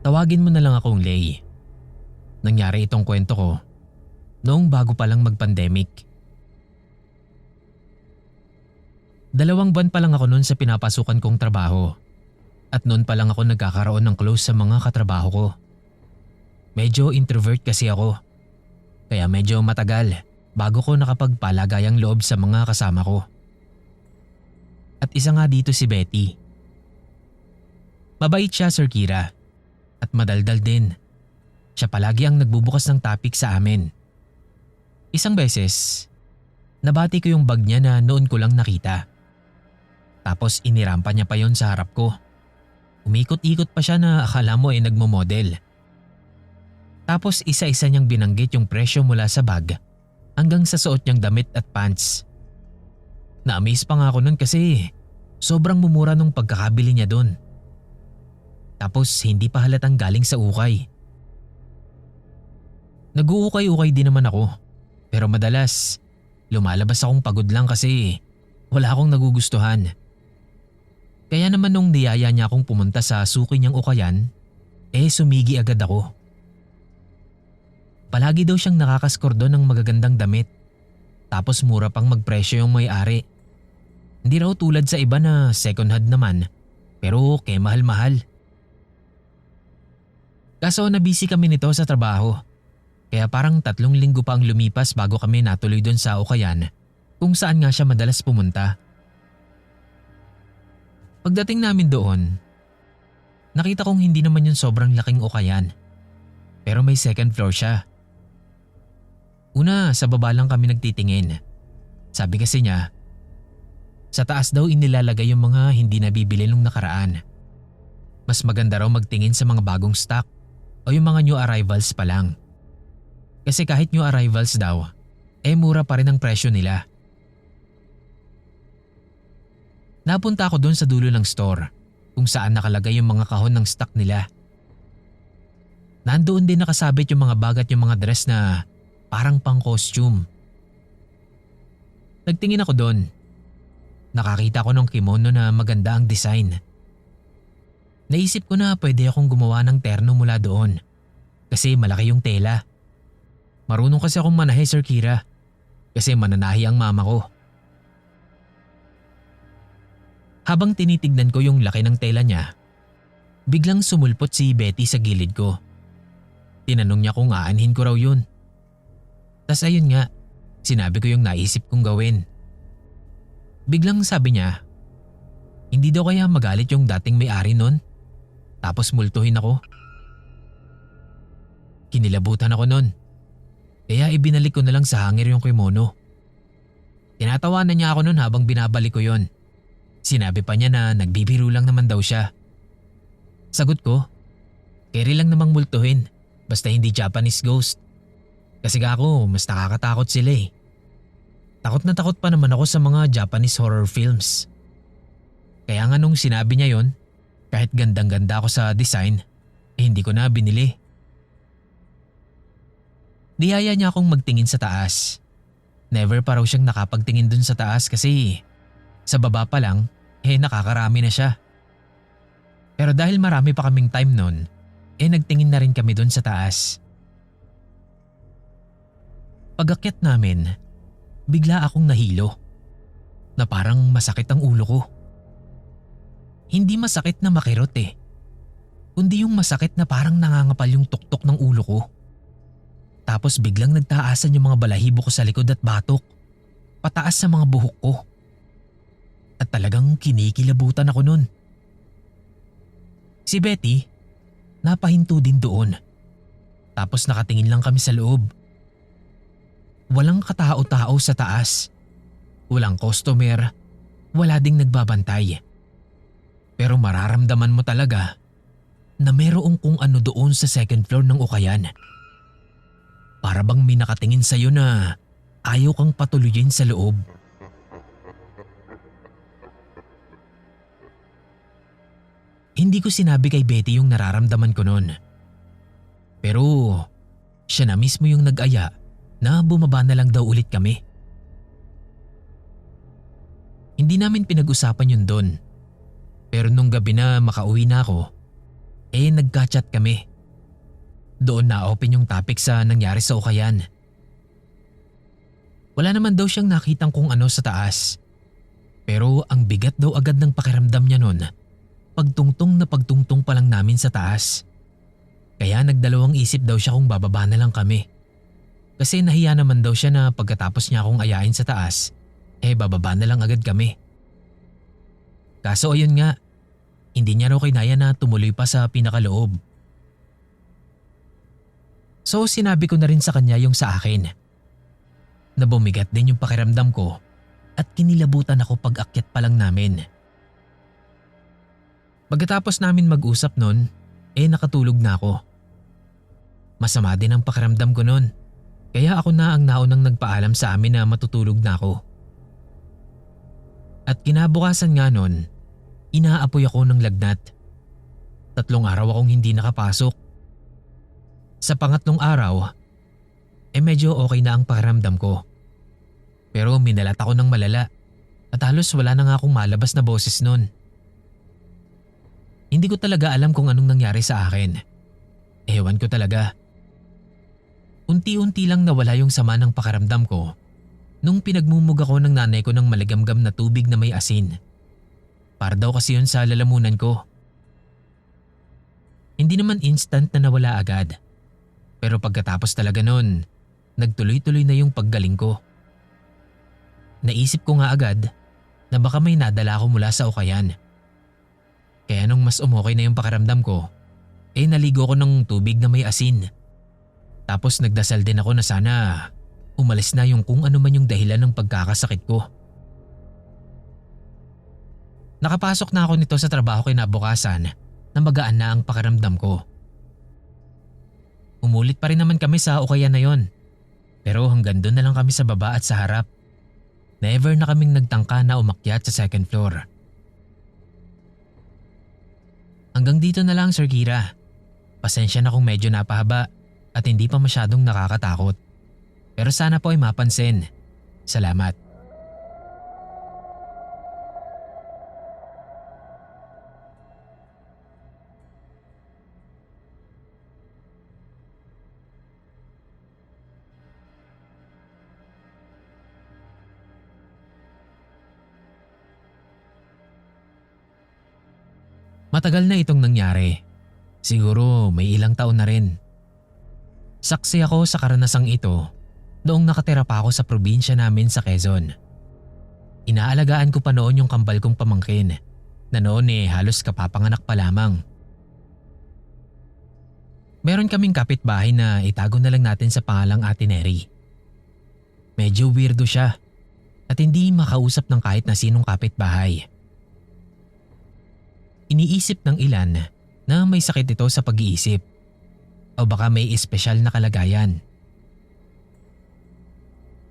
Tawagin mo na lang akong Lay. Nangyari itong kwento ko noong bago pa lang mag-pandemic. 2 buwan pa lang ako noon sa pinapasukan kong trabaho at noon pa lang ako nagkakaroon ng close sa mga katrabaho ko. Medyo introvert kasi ako, kaya medyo matagal bago ko nakapagpalagayang loob sa mga kasama ko. At isa nga dito si Betty. Mabait siya, Sir Kira, at madaldal din. Siya palagi ang nagbubukas ng topic sa amin. Isang beses, nabati ko yung bag niya na noon ko lang nakita. Tapos inirampa niya pa yon sa harap ko. Umikot-ikot pa siya na akala mo ay nagmo-model. Tapos isa-isa niyang binanggit yung presyo mula sa bag hanggang sa suot niyang damit at pants. Na-amaze pa nga ako nun kasi sobrang mumura nung pagkakabili niya doon. Tapos hindi pa halatang galing sa ukay. Nag-uukay-ukay din naman ako, pero madalas lumalabas akong pagod lang kasi wala akong nagugustuhan. Kaya naman nung niyaya niya akong pumunta sa suki niyang ukayan, sumigi agad ako. Palagi daw siyang nakakaskor doon ng magagandang damit. Tapos mura pang magpresyo yung may-ari. Hindi raw tulad sa iba na second hand naman, pero mahal-mahal. Kaso nabisi kami nito sa trabaho, kaya parang 3 linggo pa ang lumipas bago kami natuloy doon sa ukayan kung saan nga siya madalas pumunta. Pagdating namin doon, nakita kong hindi naman yung sobrang laking ukayan, pero may second floor siya. Una, sa baba lang kami nagtitingin. Sabi kasi niya, sa taas daw inilalagay yung mga hindi nabibili nung nakaraan. Mas maganda raw magtingin sa mga bagong stock o yung mga new arrivals pa lang. Kasi kahit new arrivals daw, mura pa rin ang presyo nila. Napunta ako doon sa dulo ng store kung saan nakalagay yung mga kahon ng stock nila. Nandoon din nakasabit yung mga bag at yung mga dress na parang pang costume. Nagtingin ako doon. Nakakita ko ng kimono na maganda ang design. Naisip ko na pwede akong gumawa ng terno mula doon kasi malaki yung tela. Marunong kasi akong manahe, Sir Kira, kasi mananahi ang mama ko. Habang tinitignan ko yung laki ng tela niya, biglang sumulpot si Betty sa gilid ko. Tinanong niya kung aanhin ko raw yun. Tas ayun nga, sinabi ko yung naisip kong gawin. Biglang sabi niya, hindi daw kaya magalit yung dating may-ari nun? Tapos multuhin ako. Kinilabutan ako nun. Kaya ibinalik ko na lang sa hanger yung kimono. Tinatawanan niya ako nun habang binabalik ko yon. Sinabi pa niya na nagbibiro lang naman daw siya. Sagot ko, carry lang namang multuhin basta hindi Japanese ghost. Kasi ako mas nakakatakot sila eh. Takot na takot pa naman ako sa mga Japanese horror films. Kaya nga nung sinabi niya yon, kahit gandang-ganda ako sa design, hindi ko na binili. Niyaya niya akong magtingin sa taas. Never pa raw siyang nakapagtingin dun sa taas kasi sa baba pa lang, nakakarami na siya. Pero dahil marami pa kaming time nun, nagtingin na rin kami dun sa taas. Pag-akyat namin, bigla akong nahilo na parang masakit ang ulo ko. Hindi masakit na makirot kundi yung masakit na parang nangangapal yung tuktok ng ulo ko. Tapos biglang nagtaasan yung mga balahibo ko sa likod at batok, pataas sa mga buhok ko. At talagang kinikilabutan ako nun. Si Betty, napahinto din doon. Tapos nakatingin lang kami sa loob. Walang katao-tao sa taas. Walang customer, wala ding nagbabantay. Pero mararamdaman mo talaga na merong kung ano doon sa second floor ng ukayan. Para bang may nakatingin sa'yo na ayaw kang patuloyin sa loob. Hindi ko sinabi kay Betty yung nararamdaman ko noon. Pero siya na mismo yung nag-aya na bumaba na lang daw ulit kami. Hindi namin pinag-usapan yun doon. Pero nung gabi na makauwi na ako, nagka-chat kami. Doon na-open yung topic sa nangyari sa ukayan. Wala naman daw siyang nakitang kung ano sa taas. Pero ang bigat daw agad ng pakiramdam niya nun. Pagtungtong pa lang namin sa taas. Kaya nagdalawang isip daw siya kung bababa na lang kami. Kasi nahiya naman daw siya na pagkatapos niya akong ayain sa taas, bababa na lang agad kami. Kaso ayun nga, hindi niya raw kinaya na tumuloy pa sa pinakaloob. So sinabi ko na rin sa kanya yung sa akin. Na bumigat din yung pakiramdam ko at kinilabutan ako pag akyat pa lang namin. Pagkatapos namin mag-usap nun, nakatulog na ako. Masama din ang pakiramdam ko nun, kaya ako na ang naunang nagpaalam sa amin na matutulog na ako. At kinabukasan nga nun, inaapoy ako ng lagnat. 3 araw akong hindi nakapasok. Sa pangatlong araw, medyo okay na ang pakiramdam ko. Pero minalat ako ng malala at halos wala na nga akong malabas na boses nun. Hindi ko talaga alam kung anong nangyari sa akin. Ewan ko talaga. Unti-unti lang nawala yung sama ng pakiramdam ko nung pinagmumug ako ng nanay ko ng maligamgam na tubig na may asin. Para daw kasi yun sa lalamunan ko. Hindi naman instant na nawala agad. Pero pagkatapos talaga nun, nagtuloy-tuloy na yung paggaling ko. Naisip ko nga agad na baka may nadala ako mula sa ukayan. Kaya nung mas umokay na yung pakiramdam ko, naligo ko ng tubig na may asin. Tapos nagdasal din ako na sana umalis na yung kung ano man yung dahilan ng pagkakasakit ko. Nakapasok na ako nito sa trabaho kinabukasan na magaan na ang pakiramdam ko. Umulit pa rin naman kami sa ukayan na yon. Pero hanggang doon na lang kami sa baba at sa harap. Never na kaming nagtangka na umakyat sa second floor. Hanggang dito na lang, Sir Kira. Pasensya na kung medyo napahaba at hindi pa masyadong nakakatakot. Pero sana po ay mapansin. Salamat. Matagal na itong nangyari. Siguro may ilang taon na rin. Saksi ako sa karanasang ito noong nakatira pa ako sa probinsya namin sa Quezon. Inaalagaan ko pa noon yung kambal kong pamangkin na noon halos kapapanganak pa lamang. Meron kaming kapitbahay na itago na lang natin sa pangalang Ate Neri. Medyo weirdo siya at hindi makausap ng kahit na sinong kapitbahay. Iniisip ng ilan na may sakit ito sa pag-iisip o baka may espesyal na kalagayan.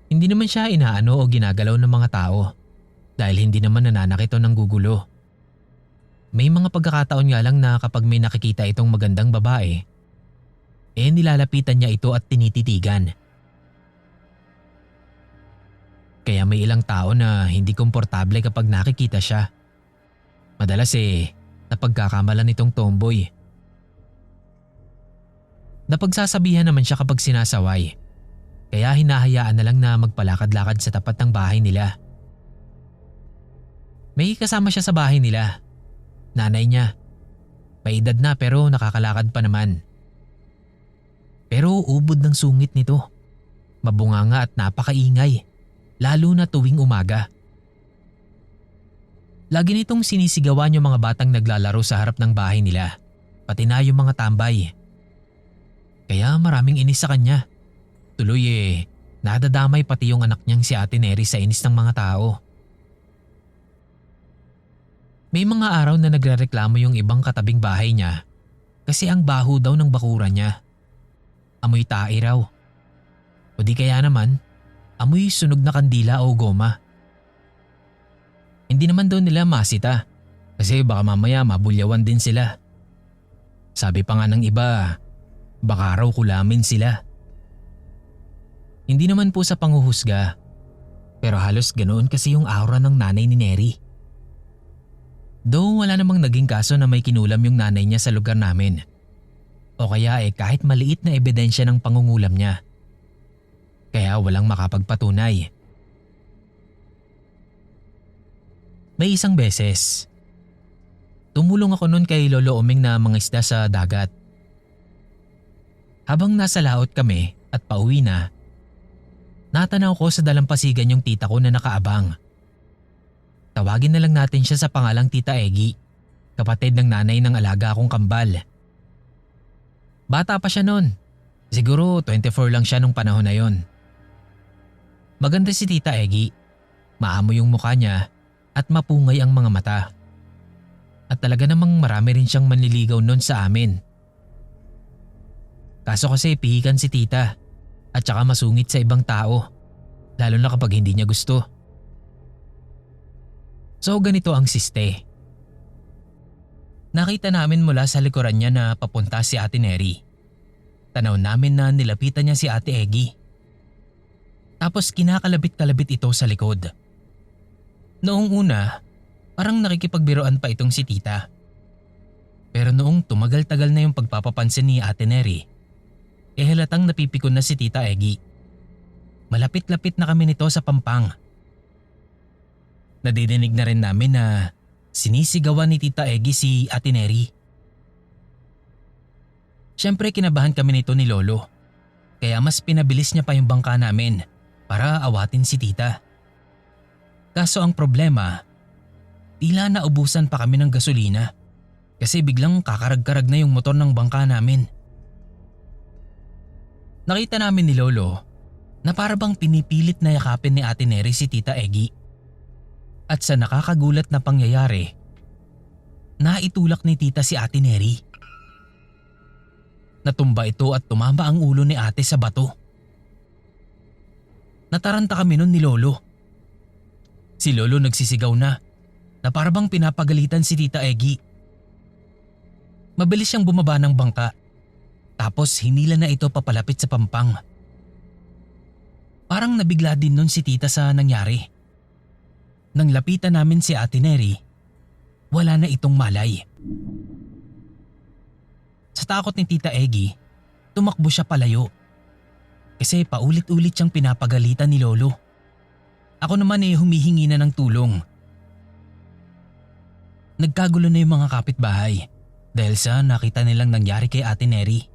Hindi naman siya inaano o ginagalaw ng mga tao dahil hindi naman nananakit o nanggugulo. May mga pagkakataon nga lang na kapag may nakikita itong magandang babae, nilalapitan niya ito at tinititigan. Kaya may ilang tao na hindi komportable kapag nakikita siya. Madalas napagkakamalan nitong tomboy. Napagsasabihan naman siya kapag sinasaway. Kaya hinahayaan na lang na magpalakad-lakad sa tapat ng bahay nila. May kasama siya sa bahay nila. Nanay niya. May edad na pero nakakalakad pa naman. Pero ubod ng sungit nito. Mabunganga at napakaingay. Lalo na tuwing umaga. Lagi nitong sinisigawan yung mga batang naglalaro sa harap ng bahay nila, pati na yung mga tambay. Kaya maraming inis sa kanya. Tuloy nadadamay pati yung anak niyang si Ate Neri sa inis ng mga tao. May mga araw na nagrereklamo yung ibang katabing bahay niya kasi ang baho daw ng bakuran niya. Amoy tae raw. O di kaya naman, amoy sunog na kandila o goma. Hindi naman daw nila masita kasi baka mamaya mabulyawan din sila. Sabi pa nga ng iba, baka raw kulamin sila. Hindi naman po sa panghuhusga, pero halos ganoon kasi yung aura ng nanay ni Neri. Though wala namang naging kaso na may kinulam yung nanay niya sa lugar namin, o kaya kahit maliit na ebidensya ng pangungulam niya. Kaya walang makapagpatunay. May isang beses, tumulong ako noon kay Lolo Oming na mangisda sa dagat. Habang nasa laot kami at pauwi na, natanaw ko sa dalampasigan yung tita ko na nakaabang. Tawagin na lang natin siya sa pangalang Tita Egi, kapatid ng nanay ng alaga akong kambal. Bata pa siya noon, siguro 24 lang siya nung panahon na yon. Maganda si Tita Egi, maamo yung mukha niya at mapungay ang mga mata. At talaga namang marami rin siyang manliligaw noon sa amin. Kaso kasi pihikan si tita at saka masungit sa ibang tao, lalo na kapag hindi niya gusto. So ganito ang siste. Nakita namin mula sa likuran niya na papunta si Ate Neri. Tanaw namin na nilapitan niya si Ate Egi. Tapos kinakalabit-kalabit ito sa likod. Noong una, parang nakikipagbiroan pa itong si tita. Pero noong tumagal-tagal na yung pagpapapansin ni Ate Neri, halatang napipikon na si Tita Egi. Malapit-lapit na kami nito sa pampang. Nadidinig na rin namin na sinisigawan ni Tita Egi si Ate Neri. Siyempre kinabahan kami nito ni Lolo, kaya mas pinabilis niya pa yung bangka namin para awatin si tita. Kaso ang problema, tila naubusan pa kami ng gasolina kasi biglang kakarag-karag na yung motor ng bangka namin. Nakita namin ni Lolo na para bang pinipilit na yakapin ni Ate Neri si Tita Egi. At sa nakakagulat na pangyayari, naitulak ni tita si Ate Neri. Natumba ito at tumama ang ulo ni ate sa bato. Nataranta kami nun ni Lolo. Si Lolo nagsisigaw na para bang pinapagalitan si Tita Egi. Mabilis siyang bumaba ng bangka. Tapos hinila na ito papalapit sa pampang. Parang nabigla din nun si tita sa nangyari. Nang lapitan namin si Ate Neri, wala na itong malay. Sa takot ni Tita Egi, tumakbo siya palayo. Kasi paulit-ulit siyang pinapagalitan ni Lolo. Ako naman humihingi na ng tulong. Nagkagulo na yung mga kapitbahay dahil sa nakita nilang nangyari kay Ate Neri.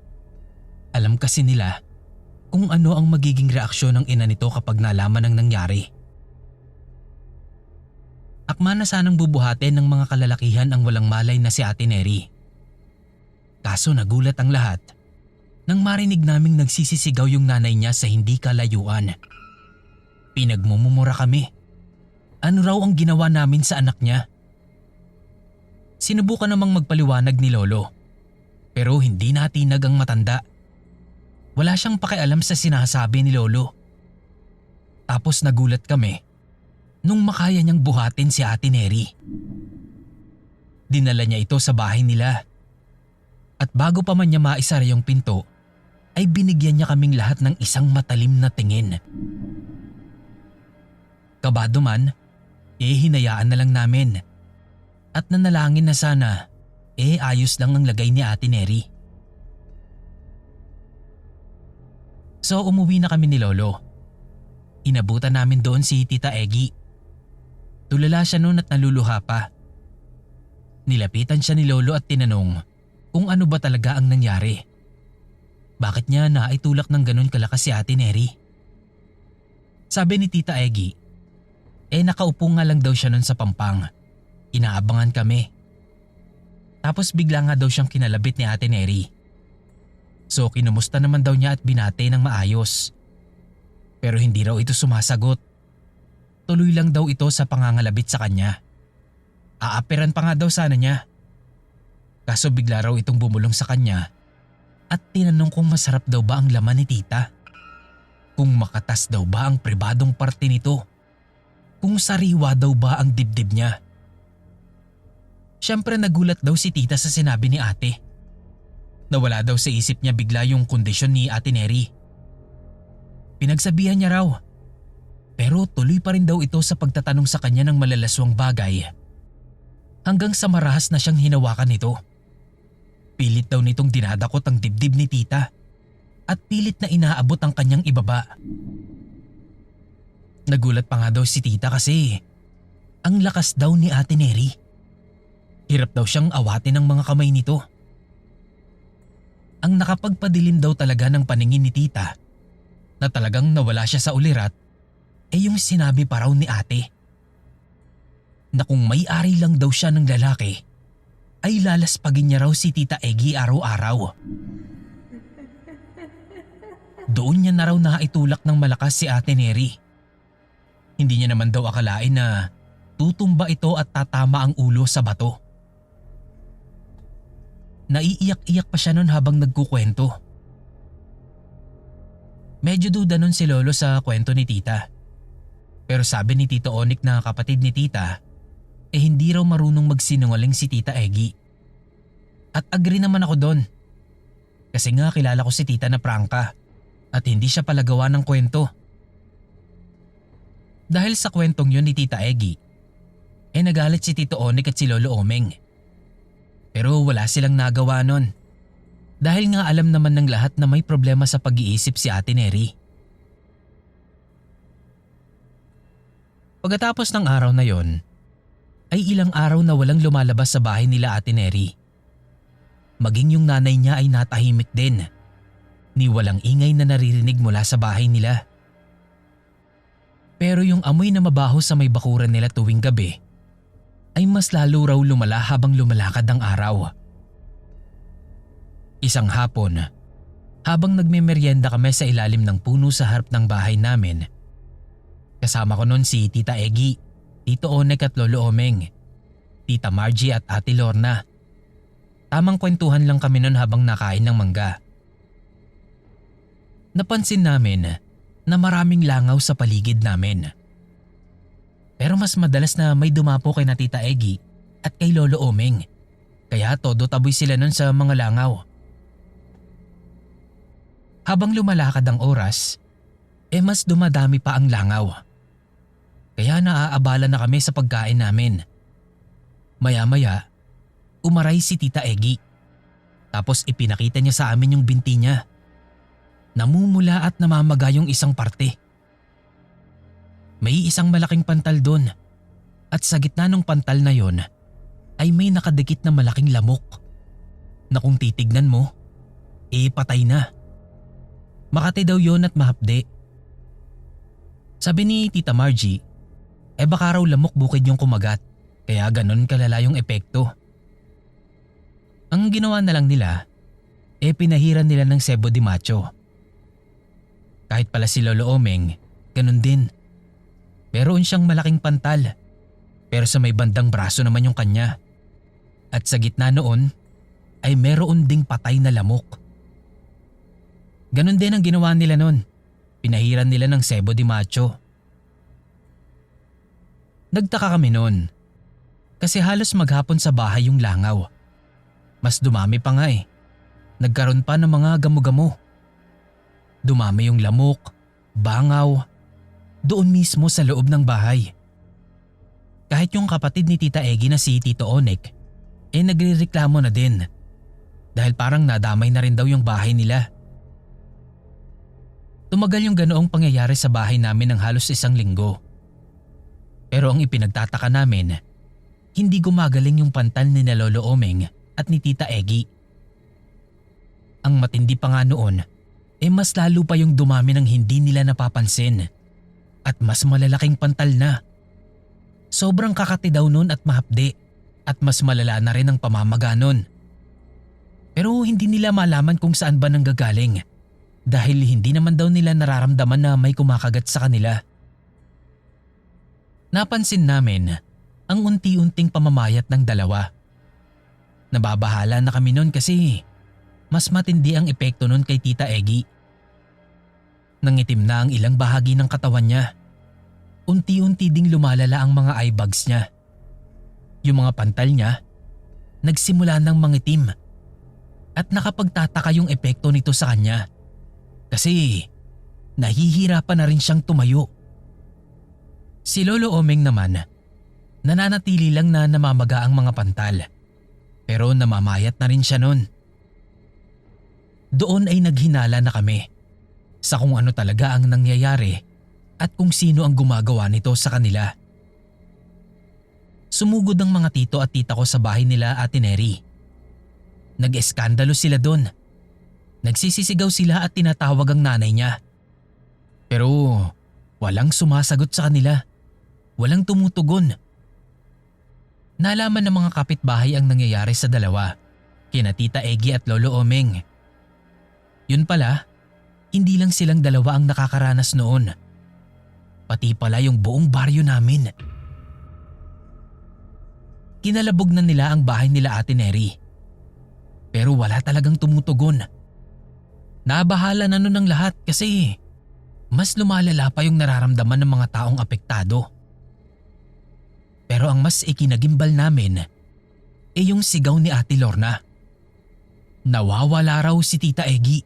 Alam kasi nila kung ano ang magiging reaksyon ng ina nito kapag nalaman ng nangyari. Akma na sanang bubuhatin ng mga kalalakihan ang walang malay na si Ate Neri. Kaso nagulat ang lahat nang marinig naming nagsisisigaw yung nanay niya sa hindi kalayuan. Pinagmumumura kami. Ano raw ang ginawa namin sa anak niya? Sinubukan namang magpaliwanag ni Lolo, pero hindi natinag ang matanda. Wala siyang pakialam sa sinasabi ni Lolo. Tapos nagulat kami nung makaya niyang buhatin si Ate Neri. Dinala niya ito sa bahay nila. At bago pa man niya maisara yung pinto, ay binigyan niya kaming lahat ng isang matalim na tingin. Kabado man, hinayaan na lang namin. At nanalangin na sana, ayos lang ang lagay ni Ate Neri. So umuwi na kami ni Lolo. Inabutan namin doon si Tita Egi. Tulala siya noon at naluluha pa. Nilapitan siya ni Lolo at tinanong kung ano ba talaga ang nangyari. Bakit niya naitulak ng ganun kalakas si Ate Neri? Sabi ni Tita Egi, nakaupo nga lang daw siya nun sa pampang. Inaabangan kami. Tapos bigla nga daw siyang kinalabit ni Ate Neri. So kinumusta naman daw niya at binate ng maayos. Pero hindi raw ito sumasagot. Tuloy lang daw ito sa pangangalabit sa kanya. Aaperan pa nga daw sana niya. Kaso bigla raw itong bumulong sa kanya at tinanong kung masarap daw ba ang laman ni tita. Kung makatas daw ba ang pribadong parte nito. Kung sariwa daw ba ang dibdib niya. Siyempre nagulat daw si tita sa sinabi ni ate. Nawala daw sa isip niya bigla yung kondisyon ni Ate Neri. Pinagsabihan niya raw. Pero tuloy pa rin daw ito sa pagtatanong sa kanya ng malalaswang bagay. Hanggang sa marahas na siyang hinawakan nito. Pilit daw nitong dinadakot ang dibdib ni tita at pilit na inaabot ang kanyang ibaba. Nagulat pa nga daw si tita kasi ang lakas daw ni Ate Neri. Hirap daw siyang awatin ng mga kamay nito. Ang nakapagpadilim daw talaga ng paningin ni tita na talagang nawala siya sa ulirat ay yung sinabi pa raw ni ate na kung may-ari lang daw siya ng lalaki ay lalaspagin niya raw si Tita Eggy araw-araw. Doon niya na raw naitulak ng malakas si Ate Neri. Hindi niya naman daw akalain na tutumba ito at tatama ang ulo sa bato. Naiiyak-iyak pa siya nun habang nagkukwento. Medyo duda nun si Lolo sa kwento ni tita. Pero sabi ni Tito Onik na kapatid ni tita, hindi raw marunong magsinungaling si Tita Eggy. At agree naman ako doon. Kasi nga kilala ko si tita na prangka at hindi siya palagawa ng kwento. Dahil sa kwentong yun ni Tita Eggy, nagalit si Tito Onik at si Lolo Omeng. Pero wala silang nagawa nun. Dahil nga alam naman ng lahat na may problema sa pag-iisip si Ate Neri. Pagkatapos ng araw na yon, ay ilang araw na walang lumalabas sa bahay nila Ate Neri. Maging yung nanay niya ay natahimik din. Ni walang ingay na naririnig mula sa bahay nila. Pero yung amoy na mabaho sa may bakuran nila tuwing gabi ay mas lalo raw lumala habang lumalakad ang araw. Isang hapon, habang nagmemeryenda kami sa ilalim ng puno sa harap ng bahay namin, kasama ko noon si Tita Eggy, Tito Onek at Lolo Omeng, Tita Margie at Ate Lorna. Tamang kwentuhan lang kami noon habang nakain ng mangga. Napansin namin na maraming langaw sa paligid namin. Pero mas madalas na may dumapo kay na Tita Eggy at kay Lolo Omeng, kaya todo taboy sila noon sa mga langaw. Habang lumalakad ang oras, mas dumadami pa ang langaw. Kaya naaabala na kami sa pagkain namin. Maya-maya, umaray si Tita Eggy. Tapos ipinakita niya sa amin yung binti niya. Namumula at namamaga yung isang parte. May isang malaking pantal doon. At sa gitna ng pantal na yon, ay may nakadikit na malaking lamok. Na kung titignan mo, patay na. Makati daw yon at mahapde. Sabi ni Tita Margie, baka raw lamok bukid yung kumagat, kaya ganon kalala yung epekto. Ang ginawa na lang nila, pinahiran nila ng sebo de macho. Kahit pala si Lolo Omeng, ganon din. Meron siyang malaking pantal, pero sa may bandang braso naman yung kanya. At sa gitna noon, ay meron ding patay na lamok. Ganon din ang ginawa nila noon, pinahiran nila ng sebo de macho. Nagtaka kami noon kasi halos maghapon sa bahay yung langaw. Mas dumami pa nga Nagkaroon pa ng mga gamo-gamo. Dumami yung lamok, bangaw, doon mismo sa loob ng bahay. Kahit yung kapatid ni Tita Eggy na si Tito Onek, nagrereklamo na din. Dahil parang nadamay na rin daw yung bahay nila. Tumagal yung ganoong pangyayari sa bahay namin ng halos 1 linggo. Pero ang ipinagtataka namin, hindi gumagaling yung pantal ni na Lolo Omeng at ni Tita Eggy. Ang matindi pa nga noon, mas lalo pa yung dumami ng hindi nila napapansin. At mas malalaking pantal na. Sobrang kakati daw nun at mahapde. At mas malala na rin ang pamamaga nun. Pero hindi nila malaman kung saan ba nanggagaling. Dahil hindi naman daw nila nararamdaman na may kumakagat sa kanila. Napansin namin ang unti-unting pamamayat ng dalawa. Nababahala na kami nun kasi mas matindi ang epekto nun kay Tita Eggy. Nangitim na ang ilang bahagi ng katawan niya. Unti-unti ding lumalala ang mga eye bags niya. Yung mga pantal niya, nagsimula ng mangitim. At nakapagtataka yung epekto nito sa kanya. Kasi nahihirapan na rin siyang tumayo. Si Lolo Omeng naman, nananatili lang na namamaga ang mga pantal. Pero namamayat na rin siya nun. Doon ay naghinala na kami sa kung ano talaga ang nangyayari at kung sino ang gumagawa nito sa kanila. Sumugod ang mga tito at tita ko sa bahay nila Ate Neri. Nag-eskandalo sila doon. Nagsisisigaw sila at tinatawag ang nanay niya. Pero walang sumasagot sa kanila. Walang tumutugon. Nalaman ng mga kapitbahay ang nangyayari sa dalawa, kina Tita Egi at Lolo Omeng. Yun pala, hindi lang silang dalawa ang nakakaranas noon. Pati pala yung buong baryo namin. Kinalabog na nila ang bahay nila Ate Neri. Pero wala talagang tumutugon. Nabahala na nun ang lahat kasi mas lumalala pa yung nararamdaman ng mga taong apektado. Pero ang mas ikinagimbal namin ay yung sigaw ni Ate Lorna. Nawawala raw si Tita Egi.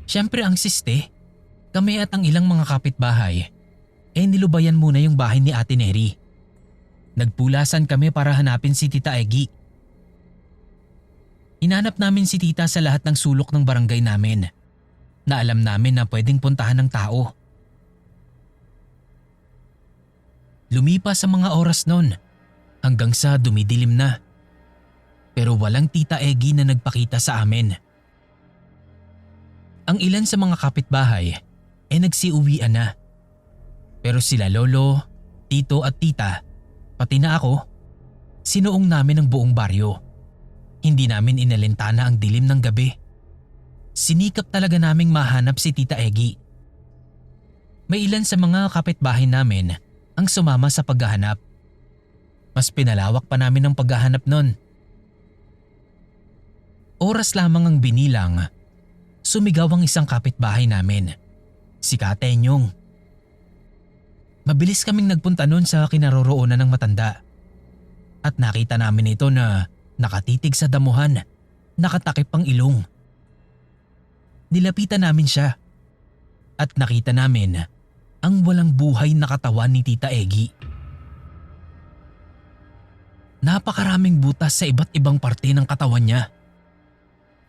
Siyempre ang siste, kami at ang ilang mga kapitbahay nilubayan muna yung bahay ni Ate Neri. Nagpulasan kami para hanapin si Tita Egi. Hinanap namin si Tita sa lahat ng sulok ng barangay namin na alam namin na pwedeng puntahan ng tao. Lumipas sa mga oras noon hanggang sa dumidilim na. Pero walang Tita Egi na nagpakita sa amin. Ang ilan sa mga kapitbahay nagsiuwian na. Pero sila lolo, tito at tita, pati na ako, sinuong namin ang buong baryo. Hindi namin inalintana ang dilim ng gabi. Sinikap talaga naming mahanap si Tita Egi. May ilan sa mga kapitbahay namin ang sumama sa paghahanap. Mas pinalawak pa namin ang paghahanap nun. Oras lamang ang binilang, sumigaw ang isang kapitbahay namin, si Katenyong. Mabilis kaming nagpunta noon sa kinaroroonan ng matanda. At nakita namin ito na nakatitig sa damuhan, nakatakip ang ilong. Nilapitan namin siya at nakita namin ang walang buhay na katawan ni Tita Egi. Napakaraming butas sa iba't ibang parte ng katawan niya.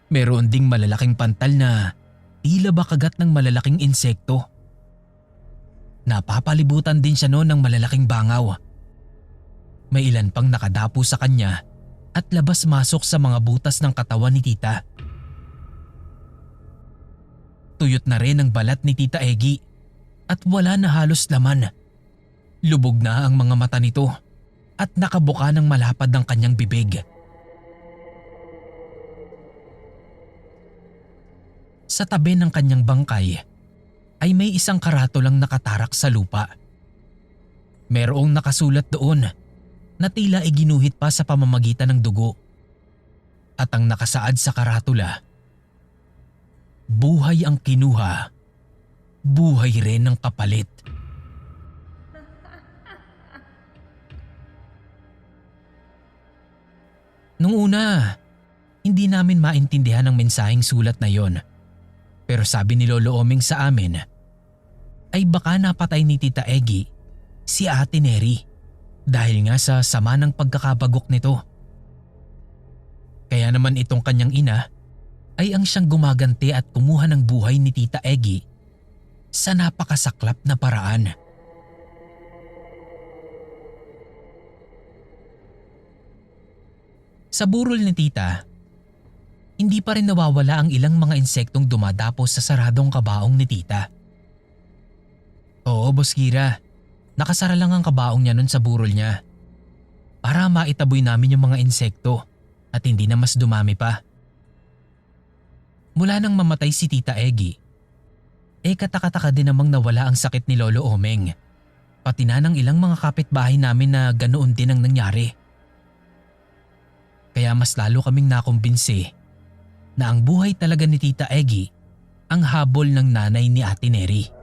Meron ding malalaking pantal na tila ba kagat ng malalaking insekto. Napapalibutan din siya noon ng malalaking bangaw. May ilan pang nakadapo sa kanya at labas-masok sa mga butas ng katawan ni Tita. Tuyot na rin ang balat ni Tita Egi at wala na halos laman. Lubog na ang mga mata nito at nakabuka ng malapad ang kanyang bibig. Sa tabi ng kanyang bangkay ay may isang karatolang nakatarak sa lupa. Merong nakasulat doon na tila ay ginuhit pa sa pamamagitan ng dugo. At ang nakasaad sa karatula, buhay ang kinuha, buhay rin ang kapalit. Nung una, hindi namin maintindihan ang mensaheng sulat na yon. Pero sabi ni Lolo Omeng sa amin ay baka napatay ni Tita Egi si Ate Neri dahil nga sa sama ng pagkakabagok nito. Kaya naman itong kanyang ina ay ang siyang gumaganti at kumuha ng buhay ni Tita Egi sa napakasaklap na paraan. Sa burol ni Tita, hindi pa rin nawawala ang ilang mga insektong dumadapos sa saradong kabaong ni Tita. Oo, Boss Kira. Nakasara lang ang kabaong niya nun sa burol niya. Para maitaboy namin yung mga insekto at hindi na mas dumami pa. Mula nang mamatay si Tita Egi, katakataka din namang nawala ang sakit ni Lolo Omeng. Pati na ng ilang mga kapitbahay namin na ganoon din ang nangyari. Kaya mas lalo kaming nakumbinsi na ang buhay talaga ni Tita Egi ang habol ng nanay ni Ate Neri.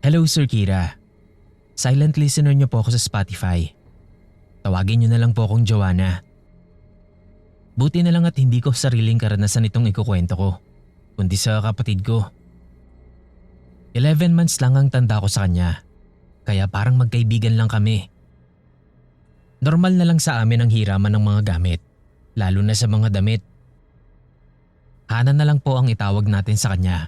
Hello Sir Kira. Silent listener niyo po ako sa Spotify. Tawagin niyo na lang po akong Joanna. Buti na lang at hindi ko sariling karanasan itong ikukwento ko, kundi sa kapatid ko. 11 months lang ang tanda ko sa kanya, kaya parang magkaibigan lang kami. Normal na lang sa amin ang hiraman ng mga gamit, lalo na sa mga damit. Hana na lang po ang itawag natin sa kanya.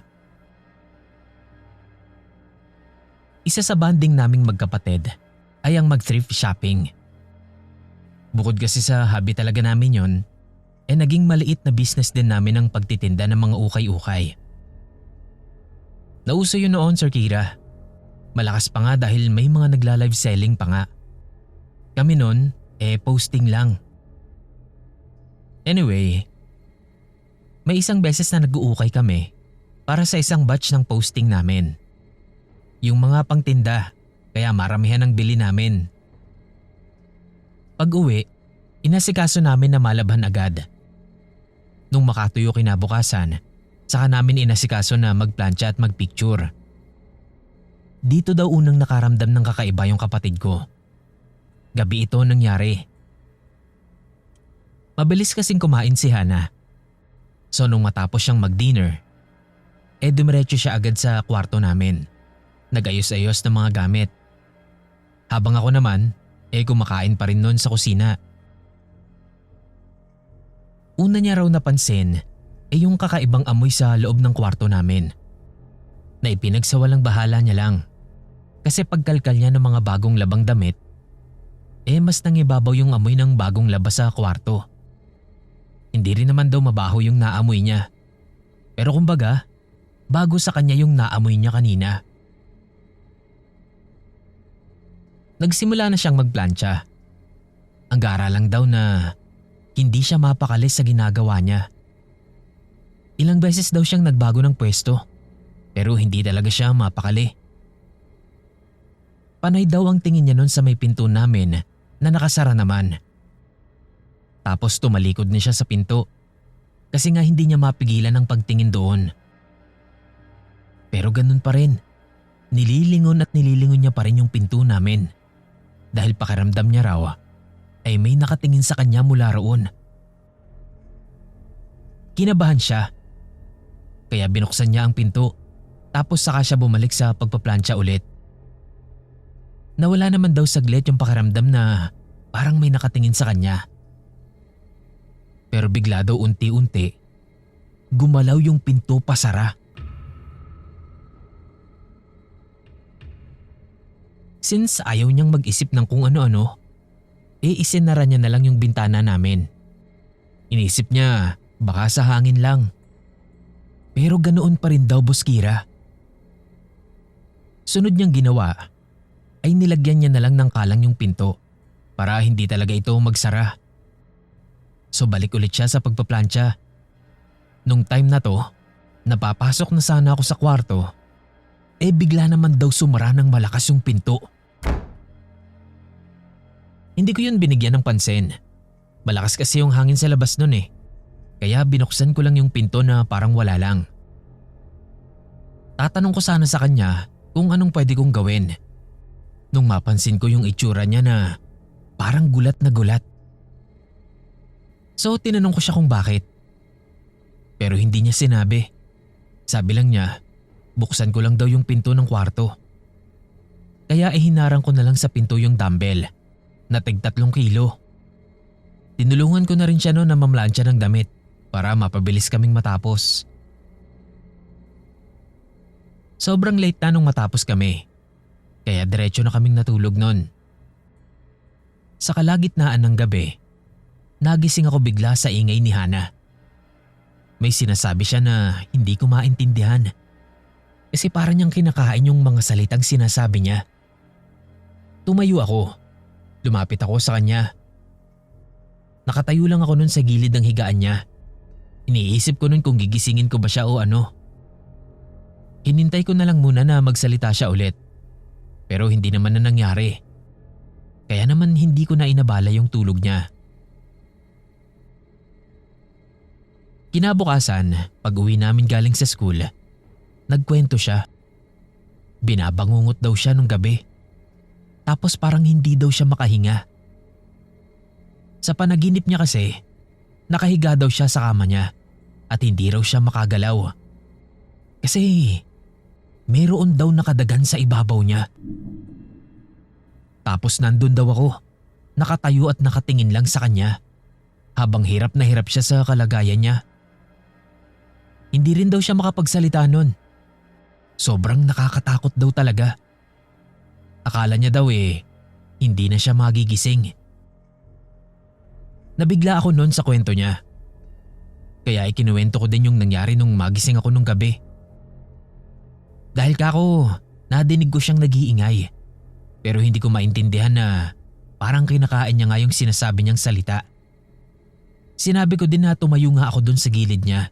Isa sa bonding naming magkapatid ay ang mag-thrift shopping. Bukod kasi sa hobby talaga namin yon, naging maliit na business din namin ang pagtitinda ng mga ukay-ukay. Nauso yun noon, Sir Kira. Malakas pa nga dahil may mga nagla-live selling pa nga. Kami noon, posting lang. Anyway, may isang beses na nag-uukay kami para sa isang batch ng posting namin. Yung mga pangtinda, kaya maramihan ang bili namin. Pag-uwi, inasikaso namin na malabhan agad. Nung makatuyo kinabukasan, saka namin inasikaso na magplantsa at magpicture. Dito daw unang nakaramdam ng kakaiba yung kapatid ko. Gabi ito nangyari. Mabilis kasing kumain si Hana. So nung matapos siyang mag-dinner, dumiretso siya agad sa kwarto namin. Nag-ayos-ayos ng mga gamit. Habang ako naman, kumakain pa rin noon sa kusina. Una niya raw napansin yung kakaibang amoy sa loob ng kwarto namin. Na ipinagsawalang bahala niya lang. Kasi pagkalkal niya ng mga bagong labang damit, mas nangibabaw yung amoy ng bagong labas sa kwarto. Hindi rin naman daw mabaho yung naamoy niya. Pero kumbaga, bago sa kanya yung naamoy niya kanina. Nagsimula na siyang magplantsa. Ang gara lang daw na hindi siya mapakali sa ginagawa niya. Ilang beses daw siyang nagbago ng pwesto, pero hindi talaga siya mapakali. Panay daw ang tingin niya nun sa may pinto namin na nakasara naman. Tapos tumalikod na siya sa pinto kasi nga hindi niya mapigilan ang pagtingin doon. Pero ganun pa rin, nililingon at nililingon niya pa rin yung pinto namin dahil pakiramdam niya raw ay may nakatingin sa kanya mula roon. Kinabahan siya, kaya binuksan niya ang pinto tapos saka siya bumalik sa pagpaplantsa ulit. Nawala naman daw saglit yung pakiramdam na parang may nakatingin sa kanya. Pero bigla daw unti-unti, gumalaw yung pinto pasara. Since ayaw niyang mag-isip ng kung ano-ano, isinara niya na lang yung bintana namin. Inisip niya baka sa hangin lang. Pero ganoon pa rin daw, Boss Kira. Sunod niyang ginawa ay nilagyan niya na lang ng kalang yung pinto para hindi talaga ito magsara. So balik ulit siya sa pagpaplantsa. Nung time na to, napapasok na sana ako sa kwarto, bigla naman daw sumara ng malakas yung pinto. Hindi ko yun binigyan ng pansin. Malakas kasi yung hangin sa labas nun kaya binuksan ko lang yung pinto na parang wala lang. Tatanong ko sana sa kanya kung anong pwede kong gawin. Nung mapansin ko yung itsura niya na parang gulat na gulat. So tinanong ko siya kung bakit. Pero hindi niya sinabi. Sabi lang niya, buksan ko lang daw yung pinto ng kwarto. Kaya hinarang ko na lang sa pinto yung dumbbell na tig 3 kilo. Tinulungan ko na rin siya noon na mamlansya ng damit para mapabilis kaming matapos. Sobrang late na nung matapos kami. Kaya diretso na kaming natulog nun. Sa kalagitnaan ng gabi, nagising ako bigla sa ingay ni Hana. May sinasabi siya na hindi ko maintindihan. Kasi parang niyang kinakain yung mga salitang sinasabi niya. Tumayo ako. Lumapit ako sa kanya. Nakatayo lang ako nun sa gilid ng higaan niya. Iniisip ko nun kung gigisingin ko ba siya o ano. Hinintay ko na lang muna na magsalita siya ulit. Pero hindi naman na nangyari. Kaya naman hindi ko na inabala yung tulog niya. Kinabukasan, pag uwi namin galing sa school, nagkwento siya. Binabangungot daw siya nung gabi. Tapos parang hindi daw siya makahinga. Sa panaginip niya kasi, nakahiga daw siya sa kama niya at hindi raw siya makagalaw. Kasi mayroon daw nakadagan sa ibabaw niya. Tapos nandun daw ako, nakatayo at nakatingin lang sa kanya habang hirap na hirap siya sa kalagayan niya. Hindi rin daw siya makapagsalita nun. Sobrang nakakatakot daw talaga. Akala niya daw hindi na siya magigising. Nabigla ako noon sa kwento niya. Kaya ikinuwento ko din yung nangyari nung magising ako nung gabi. Dahil kako, nadinig ko siyang nag-iingay. Pero hindi ko maintindihan na parang kinakain niya nga yung sinasabi niyang salita. Sinabi ko din na tumayo nga ako dun sa gilid niya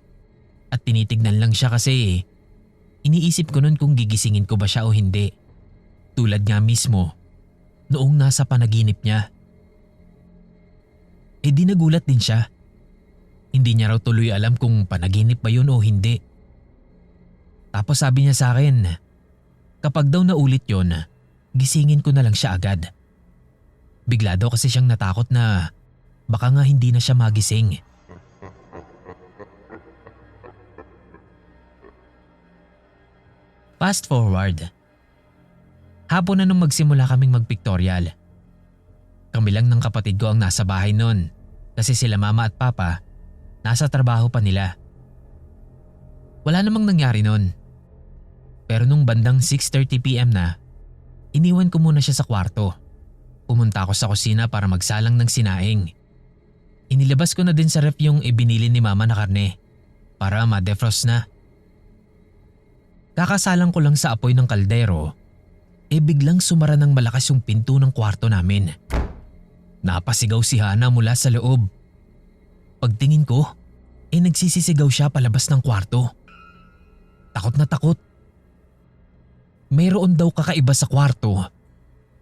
at tinitignan lang siya kasi iniisip ko nun kung gigisingin ko ba siya o hindi. Tulad nga mismo noong nasa panaginip niya. Di nagulat din siya. Hindi niya raw tuloy alam kung panaginip ba yun o hindi. Tapos sabi niya sa akin, kapag daw naulit yun, gisingin ko na lang siya agad. Bigla daw kasi siyang natakot na baka nga hindi na siya magising. Fast forward. Hapon na nung magsimula kaming magpictorial. Kami lang ng kapatid ko ang nasa bahay nun kasi sila mama at papa nasa trabaho pa nila. Wala namang nangyari nun. Pero nung bandang 6:30 PM na, iniwan ko muna siya sa kwarto. Pumunta ako sa kusina para magsalang ng sinaing. Inilabas ko na din sa ref yung ibinili ni mama na karne para ma-defrost na. Kakasalang ko lang sa apoy ng kaldero, biglang sumara ng malakas yung pinto ng kwarto namin. Napasigaw si Hana mula sa loob. Pagtingin ko, nagsisisigaw siya palabas ng kwarto. Takot na takot. Mayroon daw kakaiba sa kwarto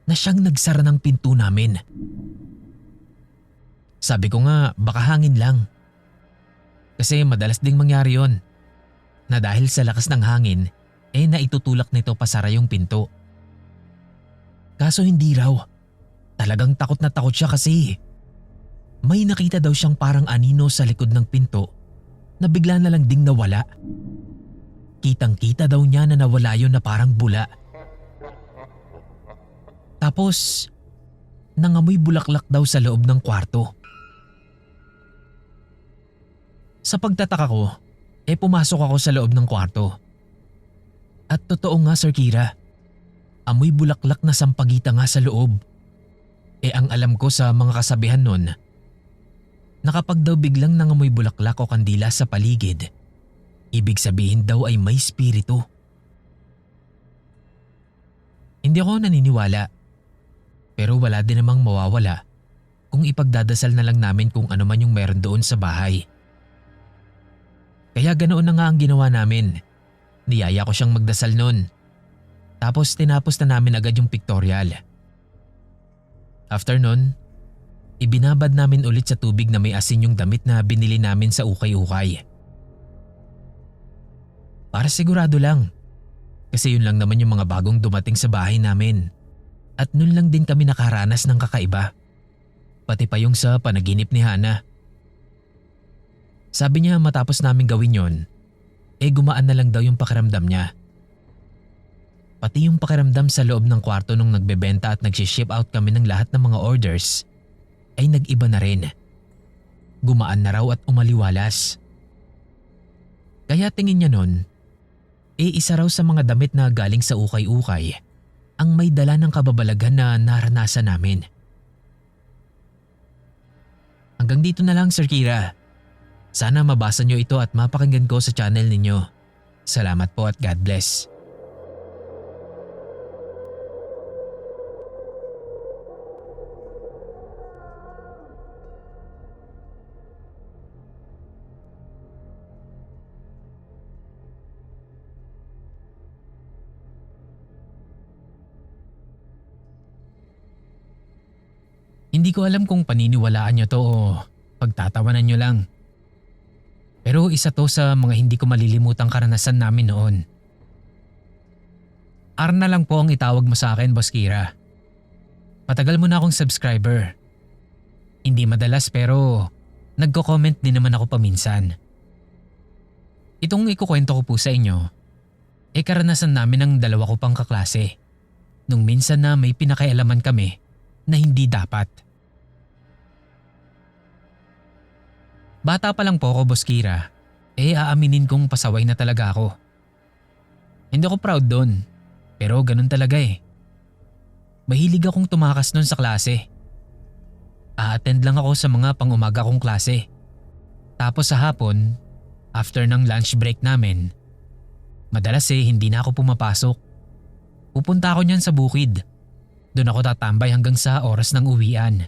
na siyang nagsara ng pinto namin. Sabi ko nga baka hangin lang. Kasi madalas ding mangyari yon na dahil sa lakas ng hangin naitutulak nito pasara yung pinto. Kaso hindi raw. Talagang takot na takot siya kasi may nakita daw siyang parang anino sa likod ng pinto na bigla na lang ding nawala. Kitang-kita daw niya na nawala yon na parang bula. Tapos, nangamoy bulaklak daw sa loob ng kwarto. Sa pagtataka ko, pumasok ako sa loob ng kwarto. At totoo nga Sir Kira, amoy bulaklak na sampagita nga sa loob. Ang alam ko sa mga kasabihan nun, na kapag daw biglang nangamoy bulaklak o kandila sa paligid, ibig sabihin daw ay may spirito. Hindi ako naniniwala, pero wala din namang mawawala kung ipagdadasal na lang namin kung ano man yung meron doon sa bahay. Kaya ganoon na nga ang ginawa namin. Niyaya ko siyang magdasal noon. Tapos tinapos na namin agad yung pictorial. After nun, ibinabad namin ulit sa tubig na may asin yung damit na binili namin sa ukay-ukay. Para sigurado lang. Kasi yun lang naman yung mga bagong dumating sa bahay namin. At nun lang din kami nakaranas ng kakaiba. Pati pa yung sa panaginip ni Hana. Sabi niya matapos namin gawin yon, gumaan na lang daw yung pakiramdam niya. Pati yung pakiramdam sa loob ng kwarto nung nagbebenta at nag-ship out kami ng lahat ng mga orders ay nag-iba na rin. Gumaan na raw at umaliwalas. Kaya tingin niya nun, isa raw sa mga damit na galing sa ukay-ukay ang may dala ng kababalaghan na naranasan namin. Hanggang dito na lang Sir Kira. Sana mabasa nyo ito at mapakinggan ko sa channel ninyo. Salamat po at God bless. Hindi ko alam kung paniniwalaan nyo to o pagtatawanan nyo lang. Pero isa to sa mga hindi ko malilimutang karanasan namin noon. Arna lang po ang itawag mo sa akin, Boss Kira. Patagal mo na akong subscriber. Hindi madalas pero nagko-comment din naman ako paminsan. Itong ikukwento ko po sa inyo, karanasan namin ng dalawa ko pang kaklase. Nung minsan na may pinakialaman kami na hindi dapat. Bata pa lang po ako, Boss Kira, aaminin kong pasaway na talaga ako. Hindi ako proud doon, pero ganun talaga eh. Mahilig akong tumakas noon sa klase. A-attend lang ako sa mga pang-umaga kong klase. Tapos sa hapon, after ng lunch break namin, madalas hindi na ako pumapasok. Pupunta ako niyan sa bukid. Doon ako tatambay hanggang sa oras ng uwian.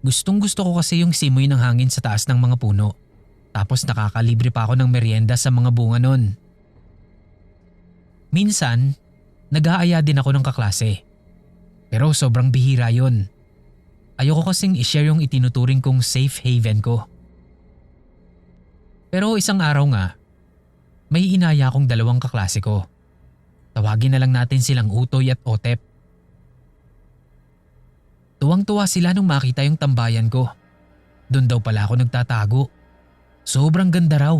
Gustong gusto ko kasi yung simoy ng hangin sa taas ng mga puno. Tapos nakakalibre pa ako ng merienda sa mga bunga nun. Minsan, nag-aaya din ako ng kaklase. Pero sobrang bihira yun. Ayoko kasing i-share yung itinuturing kong safe haven ko. Pero isang araw nga, may inaya akong dalawang kaklase ko. Tawagin na lang natin silang Utoy at Otep. Tuwang-tuwa sila nung makita yung tambayan ko. Doon daw pala ako nagtatago. Sobrang ganda raw.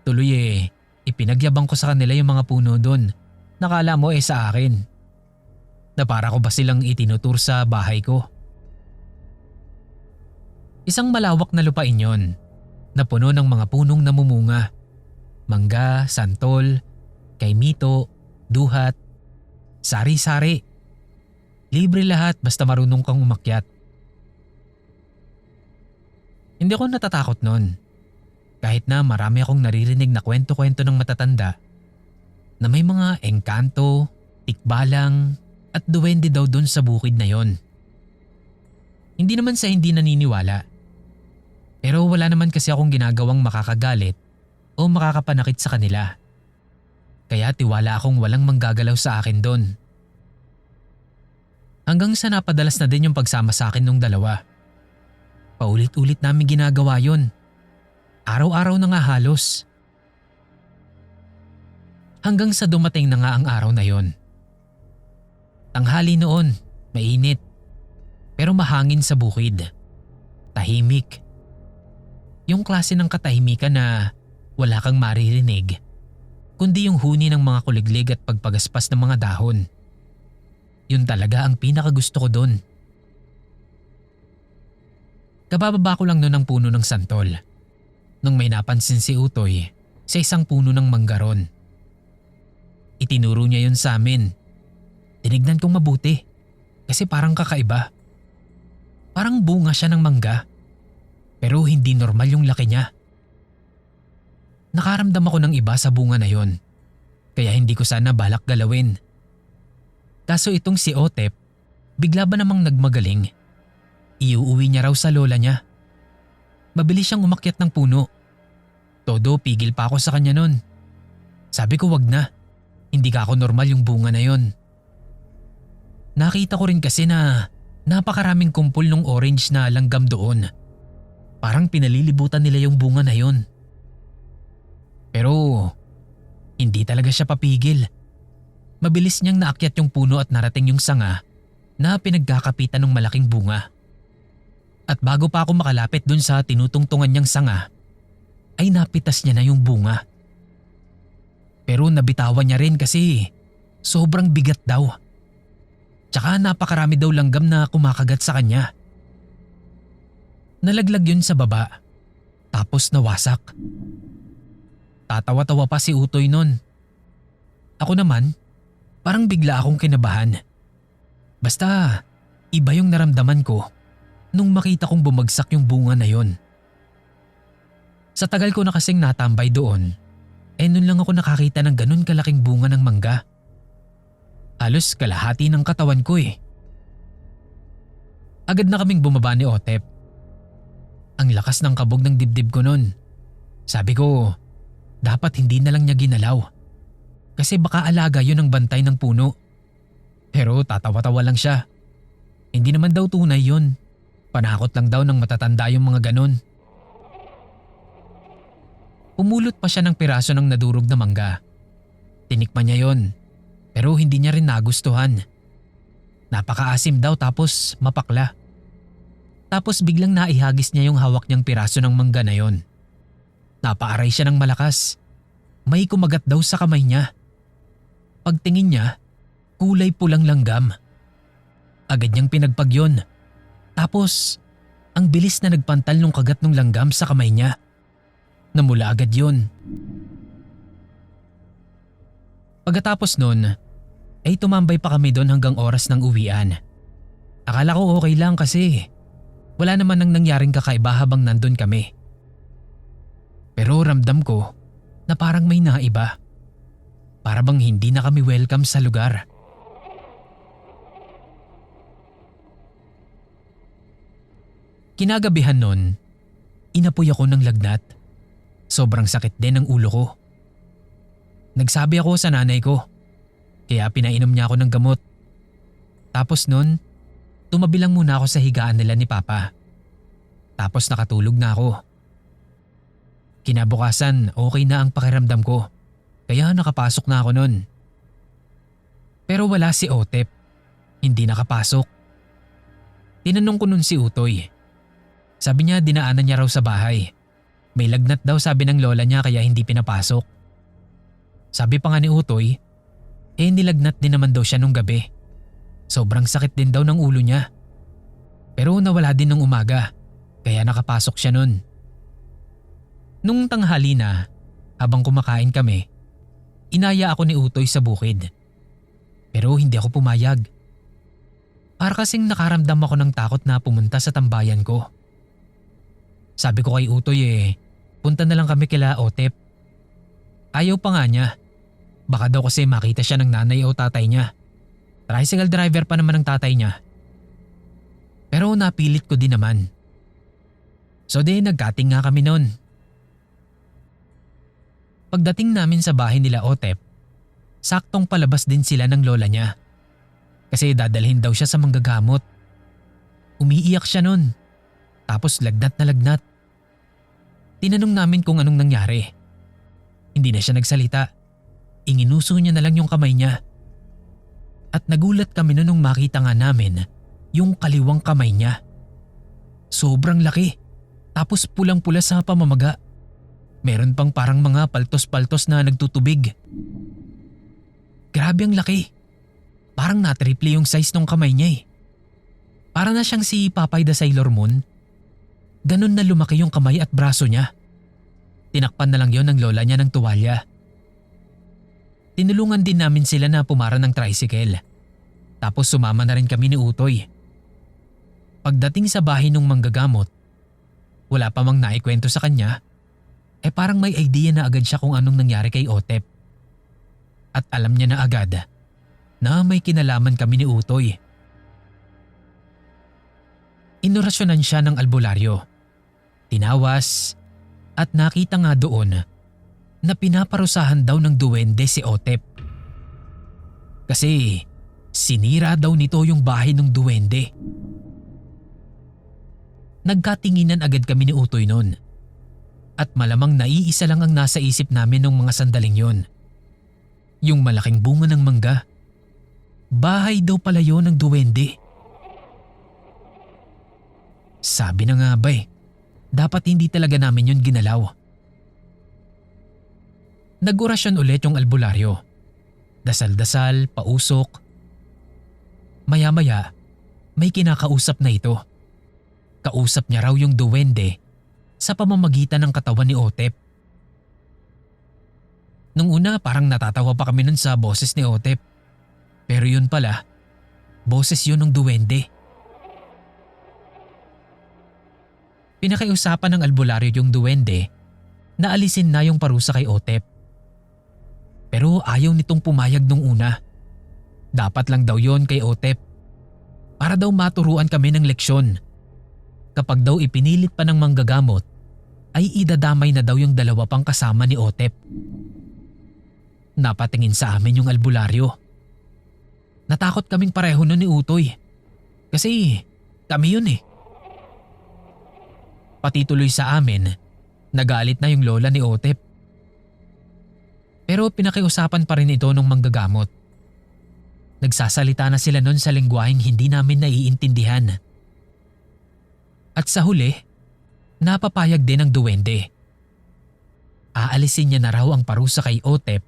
Tuloy ipinagyabang ko sa kanila yung mga puno doon. Nakala mo sa akin. Na para ko ba silang itinutur sa bahay ko? Isang malawak na lupain yon, na puno ng mga punong namumunga. Mangga, santol, kaimito, duhat, sari-sari. Libre lahat basta marunong kang umakyat. Hindi ako natatakot nun. Kahit na marami akong naririnig na kwento-kwento ng matatanda na may mga engkanto, tikbalang at duwende daw doon sa bukid na yon. Hindi naman sa hindi naniniwala. Pero wala naman kasi akong ginagawang makakagalit o makakapanakit sa kanila. Kaya tiwala akong walang manggagalaw sa akin doon. Hanggang sa napadalas na din yung pagsama sa akin nung dalawa. Paulit-ulit namin ginagawa yon. Araw-araw na nga halos. Hanggang sa dumating na nga ang araw na yon. Tanghali noon, mainit. Pero mahangin sa bukid. Tahimik. Yung klase ng katahimikan na wala kang maririnig, kundi yung huni ng mga kuliglig at pagpagaspas ng mga dahon. Yun talaga ang pinakagusto ko doon. Kabababa ko lang noon ang puno ng santol nung may napansin si Utoy sa isang puno ng manggaron. Itinuro niya yun sa amin. Tinignan kong mabuti kasi parang kakaiba. Parang bunga siya ng mangga pero hindi normal yung laki niya. Nakaramdam ako ng iba sa bunga na yon kaya hindi ko sana balak galawin. Kaso itong si Otep, bigla ba namang nagmagaling? Iuuwi niya raw sa lola niya. Mabilis siyang umakyat ng puno. Todo pigil pa ako sa kanya nun. Sabi ko wag na, hindi ka ako normal yung bunga na yon. Nakita ko rin kasi na napakaraming kumpol ng orange na langgam doon. Parang pinalilibutan nila yung bunga na yon. Pero hindi talaga siya papigil. Mabilis niyang naakyat yung puno at narating yung sanga na pinagkakapitan ng malaking bunga. At bago pa ako makalapit dun sa tinutungtungan niyang sanga, ay napitas niya na yung bunga. Pero nabitawan niya rin kasi sobrang bigat daw. Tsaka napakarami daw langgam na kumakagat sa kanya. Nalaglag yun sa baba, tapos nawasak. Tatawa-tawa pa si Utoy nun. Ako naman, parang bigla akong kinabahan. Basta, iba yung naramdaman ko nung makita kong bumagsak yung bunga na yon. Sa tagal ko na kasing natambay doon, nun lang ako nakakita ng ganun kalaking bunga ng mangga. Halos kalahati ng katawan ko Agad na kaming bumaba ni Otep. Ang lakas ng kabog ng dibdib ko nun. Sabi ko, dapat hindi na lang niya ginalaw. Kasi baka alaga yun ang bantay ng puno. Pero tatawa-tawa lang siya. Hindi naman daw tunay yun. Panakot lang daw ng matatanda yung mga ganon. Pumulot pa siya ng piraso ng nadurog na mangga. Tinikman niya yon, pero hindi niya rin nagustuhan. Napakaasim daw tapos mapakla. Tapos biglang naihagis niya yung hawak niyang piraso ng mangga na yon. Napaaray siya ng malakas. May kumagat daw sa kamay niya. Pagtingin niya, kulay pulang langgam. Agad niyang pinagpag yun. Tapos, ang bilis na nagpantal nung kagat ng langgam sa kamay niya. Namula agad yun. Pagkatapos nun, ay tumambay pa kami doon hanggang oras ng uwian. Akala ko okay lang kasi wala naman nang nangyaring kakaiba habang nandun kami. Pero ramdam ko na parang may naiba. Para bang hindi na kami welcome sa lugar. Kinagabihan nun, inapoy ako ng lagnat. Sobrang sakit din ang ulo ko. Nagsabi ako sa nanay ko, kaya pinainom niya ako ng gamot. Tapos nun, tumabi lang muna ako sa higaan nila ni Papa. Tapos nakatulog na ako. Kinabukasan, okay na ang pakiramdam ko, kaya nakapasok na ako nun. Pero wala si Otep, hindi nakapasok. Tinanong ko nun si Utoy. Sabi niya dinaanan niya raw sa bahay. May lagnat daw sabi ng lola niya kaya hindi pinapasok. Sabi pa nga ni Utoy, nilagnat din naman daw siya nung gabi. Sobrang sakit din daw ng ulo niya. Pero nawala din nung umaga, kaya nakapasok siya nun. Nung tanghali na, habang kumakain kami, inaya ako ni Utoy sa bukid. Pero hindi ako pumayag. Para kasing nakaramdam ako ng takot na pumunta sa tambayan ko. Sabi ko kay Utoy punta na lang kami kila Otep. Ayaw pa nga niya. Baka daw kasi makita siya ng nanay o tatay niya. Tricycle driver pa naman ng tatay niya. Pero napilit ko din naman. So nagkating nga kami nun. Pagdating namin sa bahay nila Otep, saktong palabas din sila ng lola niya. Kasi dadalhin daw siya sa manggagamot. Umiiyak siya nun. Tapos lagnat na lagnat. Tinanong namin kung anong nangyari. Hindi na siya nagsalita. Inginuso niya na lang yung kamay niya. At nagulat kami nung makita nga namin yung kaliwang kamay niya. Sobrang laki. Tapos pulang-pula sa pamamaga. Meron pang parang mga paltos-paltos na nagtutubig. Grabe ang laki. Parang natriple yung size ng kamay niya. Para na siyang si Popeye the Sailor Moon. Ganon na lumaki yung kamay at braso niya. Tinakpan na lang yon ng lola niya ng tuwalya. Tinulungan din namin sila na pumara ng tricycle. Tapos sumama na rin kami ni Utoy. Pagdating sa bahay ng manggagamot, wala pa mang naikwento sa kanya, parang may idea na agad siya kung anong nangyari kay Otep. At alam niya na agad na may kinalaman kami ni Utoy. Inorasyonan siya ng albularyo. Tinawas at nakita nga doon na pinaparusahan daw ng duwende si Otep. Kasi sinira daw nito yung bahay ng duwende. Nagkatinginan agad kami ni Utoy noon. At malamang naiisa lang ang nasa isip namin nung mga sandaling yon. Yung malaking bunga ng mangga. Bahay daw pala yon ng duwende. Sabi na nga ba dapat hindi talaga namin yun ginalaw. Nag-orasyon ulit yung albularyo. Dasal-dasal, pausok. Maya-maya, may kinakausap na ito. Kausap niya raw yung duwende sa pamamagitan ng katawan ni Otep. Nung una parang natatawa pa kami nun sa boses ni Otep. Pero yun pala, boses yun ng duwende. Pinakiusapan ng albularyo yung duwende na alisin na yung parusa kay Otep. Pero ayaw nitong pumayag nung una. Dapat lang daw yon kay Otep. Para daw maturuan kami ng leksyon. Kapag daw ipinilit pa ng manggagamot, ay idadamay na daw yung dalawa pang kasama ni Otep. Napatingin sa amin yung albularyo. Natakot kaming pareho nun ni Utoy. Kasi kami yun Pati tuloy sa amin, nagalit na yung lola ni Otep. Pero pinakiusapan pa rin ito ng manggagamot. Nagsasalita na sila nun sa lengguaheng hindi namin naiintindihan. At sa huli, napapayag din ang duwende. Aalisin niya na raw ang parusa kay Otep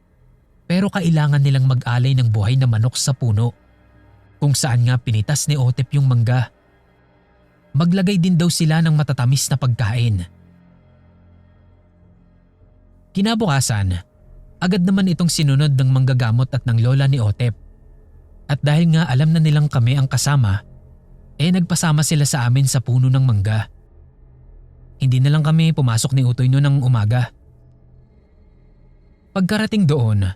pero kailangan nilang mag-alay ng buhay na manok sa puno kung saan nga pinitas ni Otep yung mangga. Maglagay din daw sila ng matatamis na pagkain. Kinabukasan, agad naman itong sinunod ng manggagamot at ng lola ni Otep. At dahil nga alam na nilang kami ang kasama, nagpasama sila sa amin sa puno ng mangga. Hindi na lang kami pumasok ni Utoy noon ng umaga. Pagkarating doon,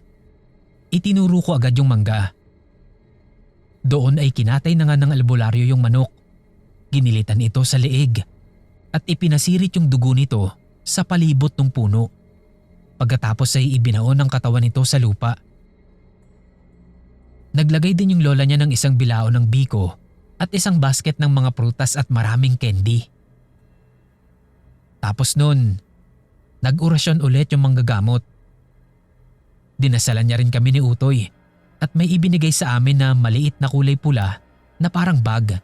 itinuro ko agad yung mangga. Doon ay kinatay na nga ng albularyo yung manok. Ginilitan ito sa leeg at ipinasirit yung dugo nito sa palibot ng puno. Pagkatapos ay ibinaon ang katawan nito sa lupa. Naglagay din yung lola niya ng isang bilao ng biko at isang basket ng mga prutas at maraming candy. Tapos nun, nag-orasyon ulit yung manggagamot. Dinasalan niya rin kami ni Utoy at may ibinigay sa amin na maliit na kulay pula na parang bag.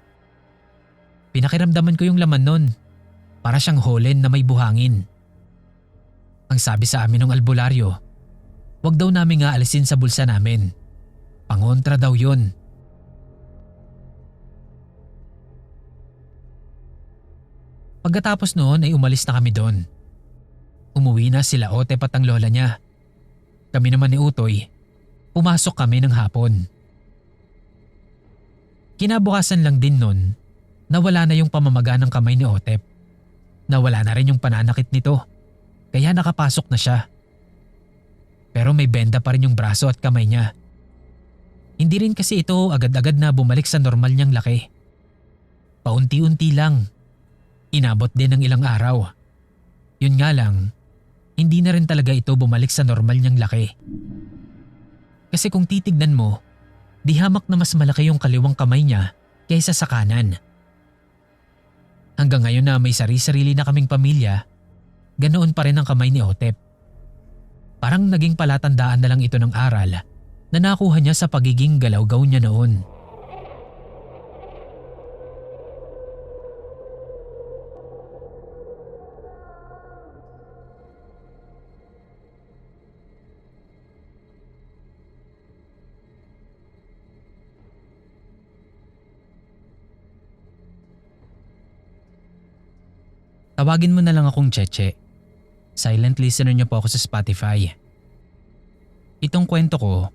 Pinakiramdaman ko yung laman nun, para siyang holen na may buhangin. Ang sabi sa amin ng albularyo, wag daw namin nga alisin sa bulsa namin. Pangontra daw yun. Pagkatapos noon ay umalis na kami doon. Umuwi na sila Otep at ang lola niya. Kami naman ni Utoy, pumasok kami ng hapon. Kinabukasan lang din nun, nawala na yung pamamaga ng kamay ni Otep. Nawala na rin yung pananakit nito, kaya nakapasok na siya. Pero may benda pa rin yung braso at kamay niya. Hindi rin kasi ito agad-agad na bumalik sa normal niyang laki. Paunti-unti lang. Inabot din ng ilang araw. Yun nga lang, hindi na rin talaga ito bumalik sa normal niyang laki. Kasi kung titignan mo, di hamak na mas malaki yung kaliwang kamay niya kaysa sa kanan. Hanggang ngayon na may sarili-sarili na kaming pamilya, ganoon pa rin ang kamay ni Otep. Parang naging palatandaan na lang ito ng aral na nakuha niya sa pagiging galaw-gaw niya noon. Tawagin mo na lang akong Cheche. Silent listener niyo po ako sa Spotify. Itong kwento ko,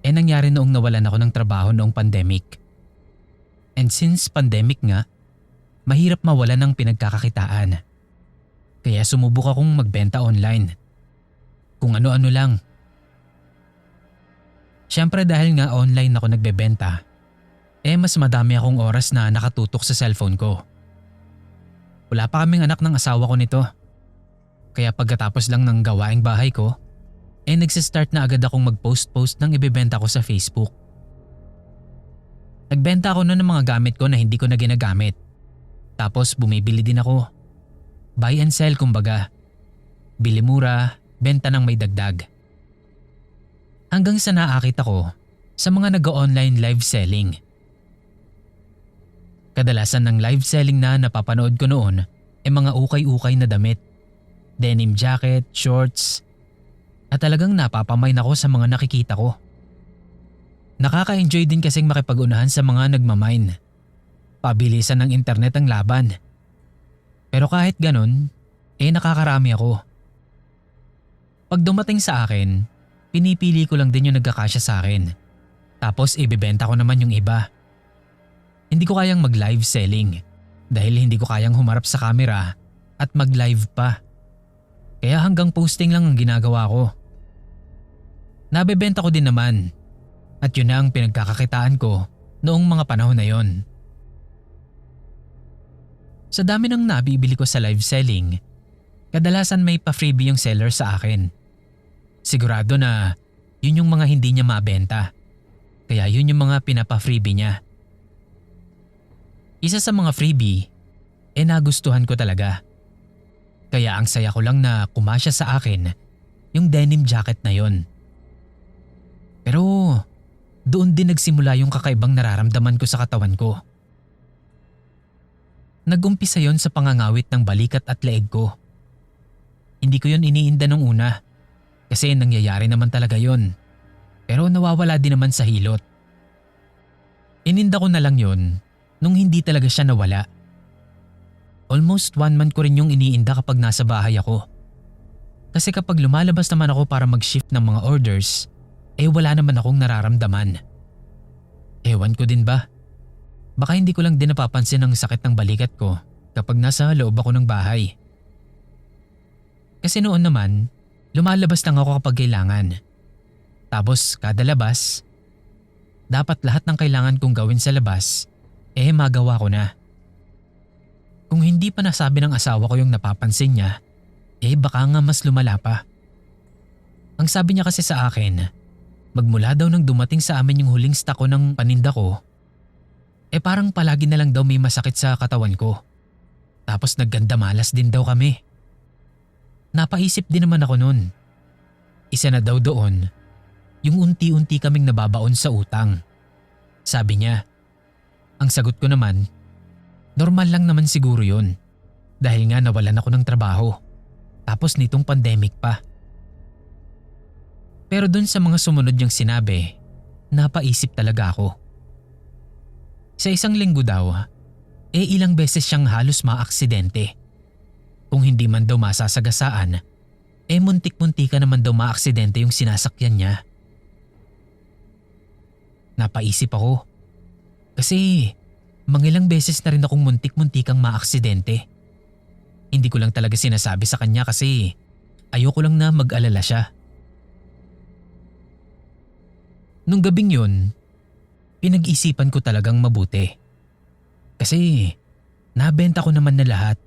nangyari noong nawalan ako ng trabaho noong pandemic. And since pandemic nga, mahirap mawala ng pinagkakakitaan. Kaya sumubok akong magbenta online. Kung ano-ano lang. Siyempre dahil nga online ako nagbebenta, mas madami akong oras na nakatutok sa cellphone ko. Wala pa kaming anak ng asawa ko nito. Kaya pagkatapos lang ng gawaing bahay ko, nagsistart na agad akong mag-post-post ng ibebenta ko sa Facebook. Nagbenta ako noon ng mga gamit ko na hindi ko na ginagamit. Tapos bumibili din ako. Buy and sell kumbaga. Bili mura, benta ng may dagdag. Hanggang sa naakit ako sa mga nag-online live selling. Kadalasan ng live selling na napapanood ko noon mga ukay-ukay na damit, denim jacket, shorts, at talagang napapamain ako sa mga nakikita ko. Nakaka-enjoy din kasing makipag-unahan sa mga nagmamine. Pabilisan ng internet ang laban. Pero kahit ganun, nakakarami ako. Pag dumating sa akin, pinipili ko lang din yung nagkakasya sa akin. Tapos ibebenta ko naman yung iba. Hindi ko kayang mag-live selling dahil hindi ko kayang humarap sa camera at mag-live pa. Kaya hanggang posting lang ang ginagawa ko. Nabebenta ko din naman at yun na ang pinagkakakitaan ko noong mga panahon na yon. Sa dami ng nabibili ko sa live selling, kadalasan may pa-freebie yung seller sa akin. Sigurado na yun yung mga hindi niya mabenta. Kaya yun yung mga pinapa-freebie niya. Isa sa mga freebie, nagustuhan ko talaga. Kaya ang saya ko lang na kumasya sa akin yung denim jacket na yon. Pero doon din nagsimula yung kakaibang nararamdaman ko sa katawan ko. Nag-umpisa yon sa pangangawit ng balikat at leeg ko. Hindi ko yon iniinda nung una kasi nangyayari naman talaga yon, pero nawawala din naman sa hilot. Ininda ko na lang yon nung hindi talaga siya nawala. Almost 1 month ko rin yung iniinda kapag nasa bahay ako. Kasi kapag lumalabas naman ako para mag-shift ng mga orders, wala naman akong nararamdaman. Ewan ko din ba? Baka hindi ko lang din napapansin ang sakit ng balikat ko kapag nasa loob ako ng bahay. Kasi noon naman, lumalabas lang ako kapag kailangan. Tapos kada labas, dapat lahat ng kailangan kong gawin sa labas, magawa ko na. Kung hindi pa nasabi ng asawa ko yung napapansin niya, baka nga mas lumala pa. Ang sabi niya kasi sa akin, magmula daw nang dumating sa amin yung huling stock ko ng paninda ko, parang palagi na lang daw may masakit sa katawan ko. Tapos nagganda malas din daw kami. Napaisip din naman ako noon. Isa na daw doon, yung unti-unti kaming nababaon sa utang. Sabi niya. Ang sagot ko naman, normal lang naman siguro yun. Dahil nga nawalan ako ng trabaho. Tapos nitong pandemic pa. Pero dun sa mga sumunod niyang sinabi, napaisip talaga ako. Sa isang linggo daw, ilang beses siyang halos maaksidente. Kung hindi man daw masasagasaan, muntik-muntika naman daw maaksidente yung sinasakyan niya. Napaisip ako. Kasi mangilang beses na rin akong muntik-muntikang maaksidente. Hindi ko lang talaga sinasabi sa kanya kasi ayoko lang na mag-alala siya. Nung gabing yun, pinag-isipan ko talagang mabuti. Kasi nabenta ko naman na lahat.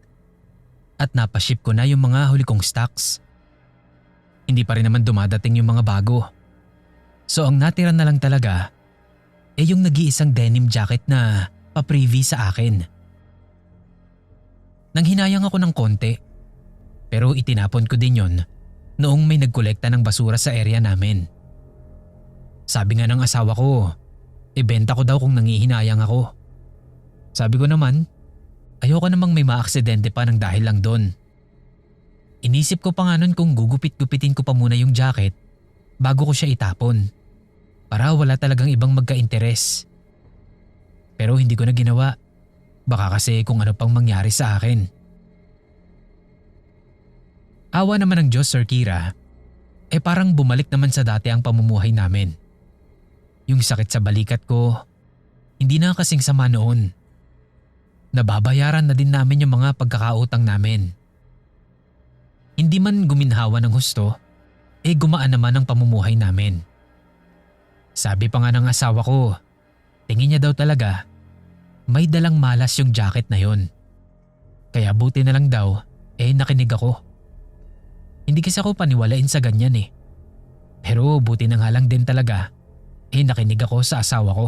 At napaship ko na yung mga huli kong stocks. Hindi pa rin naman dumadating yung mga bago. So ang natira na lang talaga yung nag-iisang denim jacket na pa-preview sa akin. Nanghinayang ako ng konti, pero itinapon ko din yon noong may nagkolekta ng basura sa area namin. Sabi nga ng asawa ko, ibenta ko daw kung nangihinayang ako. Sabi ko naman, ayoko namang may maaksidente pa ng dahil lang doon. Inisip ko pa nga nun kung gugupit-gupitin ko pa muna yung jacket bago ko siya itapon. Para wala talagang ibang magka-interes. Pero hindi ko na ginawa. Baka kasi kung ano pang mangyari sa akin. Awa naman ng Diyos, Sir Kira. Parang bumalik naman sa dati ang pamumuhay namin. Yung sakit sa balikat ko, hindi na kasing sama noon. Nababayaran na din namin yung mga pagkakautang namin. Hindi man guminhawa ng husto, gumaan naman ang pamumuhay namin. Sabi pa nga ng asawa ko, tingin niya daw talaga, may dalang malas yung jacket na yon. Kaya buti na lang daw, nakinig ako. Hindi kasi ako paniwalain sa ganyan Pero buti na nga lang din talaga, nakinig ako sa asawa ko.